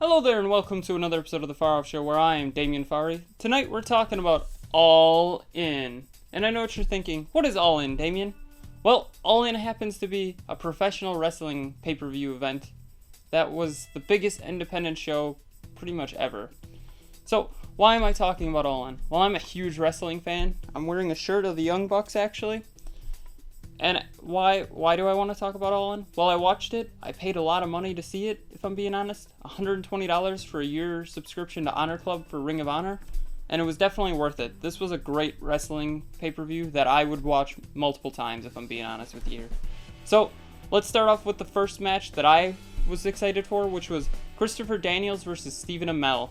Hello there and welcome to another episode of the Farr Show where I am Damian Farr. Tonight we're talking about All In. And I know what you're thinking, what is All In, Damian? Well, All In happens to be a professional wrestling pay-per-view event that was the biggest independent show pretty much ever. So, why am I talking about All In? Well, I'm a huge wrestling fan. I'm wearing a shirt of the Young Bucks actually. And why do I want to talk about All In? Well, I watched it. I paid a lot of money to see it, if I'm being honest. $120 for a year subscription to Honor Club for Ring of Honor. And it was definitely worth it. This was a great wrestling pay-per-view that I would watch multiple times, if I'm being honest with you. So, let's start off with the first match that I was excited for, which was Christopher Daniels versus Stephen Amell.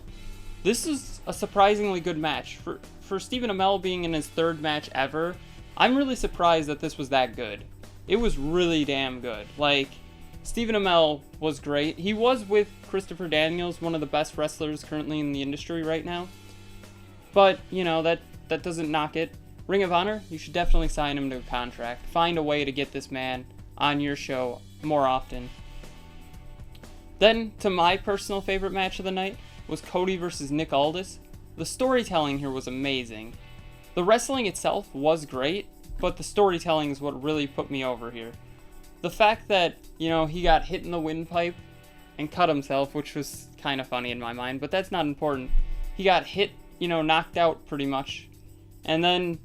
This is a surprisingly good match. For Stephen Amell being in his third match ever, I'm really surprised that this was that good. It was really damn good. Like, Stephen Amell was great. He was with Christopher Daniels, one of the best wrestlers currently in the industry right now. But, you know, that doesn't knock it. Ring of Honor, you should definitely sign him to a contract. Find a way to get this man on your show more often. Then, to my personal favorite match of the night, was Cody versus Nick Aldis. The storytelling here was amazing. The wrestling itself was great, but the storytelling is what really put me over here. The fact that, you know, he got hit in the windpipe and cut himself, which was kind of funny in my mind, but that's not important. He got hit, you know, knocked out pretty much. And then,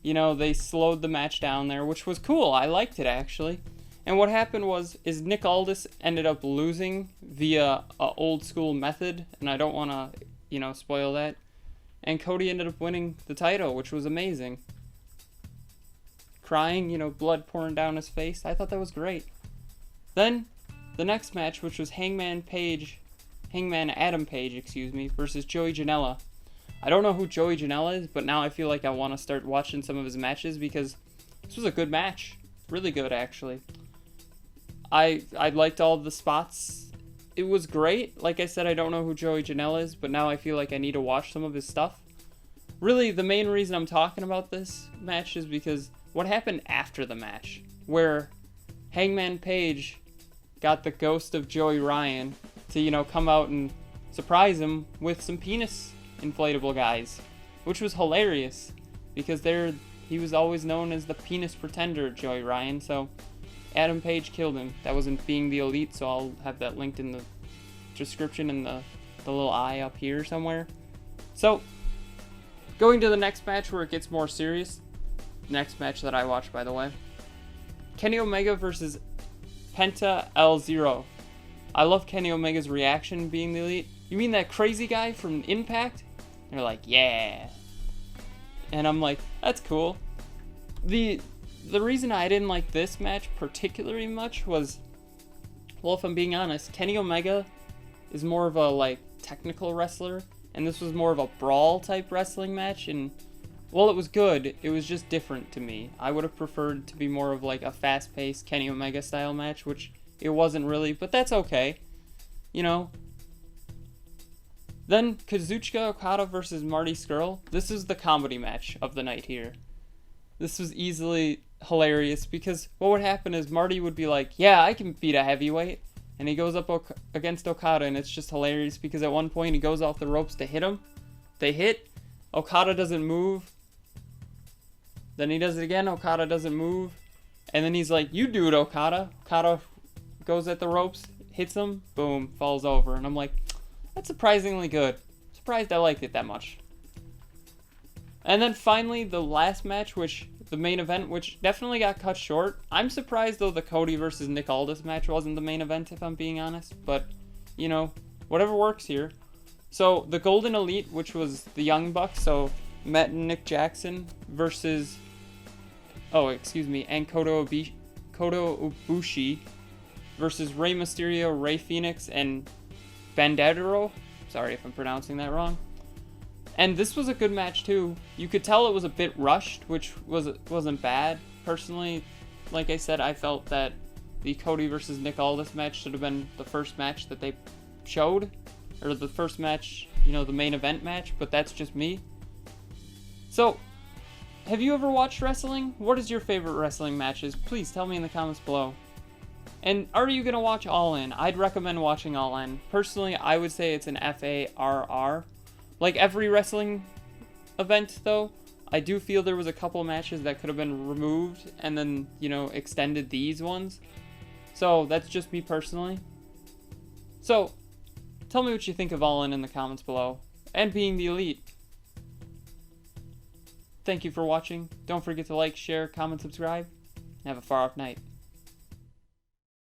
you know, they slowed the match down there, which was cool. I liked it, actually. And what happened is Nick Aldis ended up losing via a old school method, and I don't want to, you know, spoil that. And Cody ended up winning the title, which was amazing. Crying, you know, blood pouring down his face. I thought that was great. Then, the next match, which was Hangman Adam Page, versus Joey Janela. I don't know who Joey Janela is, but now I feel like I want to start watching some of his matches because this was a good match. Really good, actually. I liked all the spots. It was great. Like I said, I don't know who Joey Janela is, but now I feel like I need to watch some of his stuff. Really, the main reason I'm talking about this match is because what happened after the match, where Hangman Page got the ghost of Joey Ryan to, you know, come out and surprise him with some penis inflatable guys, which was hilarious because he was always known as the penis pretender, Joey Ryan, so Adam Page killed him. That wasn't being the elite, so I'll have that linked in the description in the little eye up here somewhere. So, going to the next match where it gets more serious. Next match that I watched, by the way. Kenny Omega versus Penta El Zero. I love Kenny Omega's reaction being the elite. You mean that crazy guy from Impact? They're like, yeah. And I'm like, that's cool. The reason I didn't like this match particularly much was, well, if I'm being honest, Kenny Omega is more of a, like, technical wrestler, and this was more of a brawl type wrestling match, and, well, it was good, it was just different to me. I would have preferred to be more of, like, a fast-paced Kenny Omega style match, which it wasn't really, but that's okay, you know. Then, Kazuchika Okada versus Marty Scurll. This is the comedy match of the night here. This was easily hilarious because what would happen is Marty would be like, yeah, I can beat a heavyweight, and he goes up against Okada, and it's just hilarious because at one point he goes off the ropes to hit him. They hit, Okada doesn't move, then he does it again, Okada doesn't move, and then he's like, you do it, Okada. Okada goes at the ropes, hits him, boom, falls over, and I'm like, that's surprisingly good. Surprised I liked it that much. And then finally, the last match, the main event, which definitely got cut short. I'm surprised, though, the Cody versus Nick Aldis match wasn't the main event, if I'm being honest. But, you know, whatever works here. So, the Golden Elite, which was the Young Bucks, so Matt and Nick Jackson versus, and Kota Ibushi versus Rey Mysterio, Rey Fenix, and Bandadero. Sorry if I'm pronouncing that wrong. And this was a good match too. You could tell it was a bit rushed, which wasn't bad. Personally, like I said, I felt that the Cody versus Nick Aldis match should have been the first match that they showed, or the first match, you know, the main event match, but that's just me. So, have you ever watched wrestling? What is your favorite wrestling matches? Please tell me in the comments below. And are you going to watch All In? I'd recommend watching All In. Personally, I would say it's an FARR. Like every wrestling event, though, I do feel there was a couple matches that could have been removed and then, extended these ones. So that's just me personally. So, tell me what you think of All In the comments below. And being the elite. Thank you for watching. Don't forget to like, share, comment, subscribe. And have a far off night.